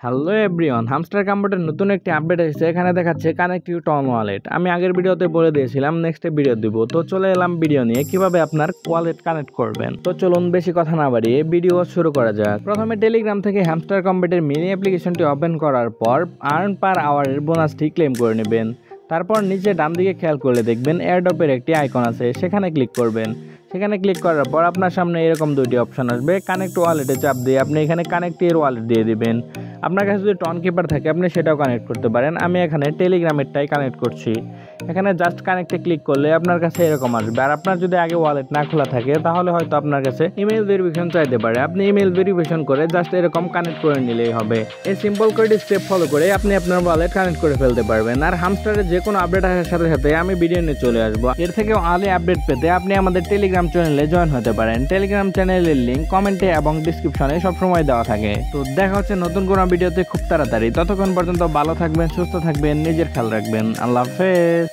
Hello everyone, hamster computer নতুন একটি update এসেছে। এখানে দেখাচ্ছে কানেক্ট ইউ টন ওয়ালেট। আমি আগের ভিডিওতে বলে দিয়েছিলাম নেক্সট ভিডিও দিব, তো চলে এলাম ভিডিও নিয়ে কিভাবে আপনার ওয়ালেট কানেক্ট করবেন। তো চলুন বেশি কথা না বাড়িয়ে ভিডিও শুরু করা যাক। প্রথমে টেলিগ্রাম থেকে হামস্টার কম্পিউটার মিনি অ্যাপ্লিকেশনটি ওপেন করার পর আর্ন পার আওয়ারের বোনাসটি ক্লেম করে নেবেন। তারপর নিচে ডান দিকে খেয়াল করলে দেখবেন এয়ারড্রপের একটি আইকন আছে, সেখানে ক্লিক করবেন। সেখানে ক্লিক করার পর আপনার সামনে এরকম দুইটি অপশন আসবে। কানেক্ট ওয়ালেটে চাপ দিয়ে আপনি এখানে কানেক্ট এর ওয়ালেট দিয়ে দিবেন। আপনার কাছে যদি টন কিপার থাকে আপনি সেটাও কানেক্ট করতে পারেন। আমি এখানে টেলিগ্রামেরটাই কানেক্ট করছি। এখানে জাস্ট কানেক্টে ক্লিক করলে আপনার কাছে এরকম আসবে। আর আপনার যদি আগে ওয়ালেট না খোলা থাকে তাহলে হয়তো আপনার কাছে ইমেল ভেরিফিকেশন চাইতে পারে। আপনি ইমেল ভেরিফিকেশন করে জাস্ট এরকম কানেক্ট করে নিলেই হবে। এই সিম্পল কয়েকটি স্টেপ ফলো করে আপনি আপনার ওয়ালেট কানেক্ট করে ফেলতে পারবেন। আর হামস্টারের যে কোনো আপডেট আসার সাথে সাথে আমি ভিডিও নিয়ে চলে আসবো। এর থেকেও আগে আপডেট পেতে আপনি আমাদের টেলিগ্রাম চ্যানেলে জয়েন হতে পারেন। টেলিগ্রাম চ্যানেলের লিঙ্ক কমেন্টে এবং ডিসক্রিপশনে সবসময় দেওয়া থাকে। তো দেখা হচ্ছে নতুন কোনো ভিডিওতে খুব তাড়াতাড়ি। ততক্ষণ পর্যন্ত ভালো থাকবেন, সুস্থ থাকবেন, নিজের খেয়াল রাখবেন। আল্লাহ হাফেজ।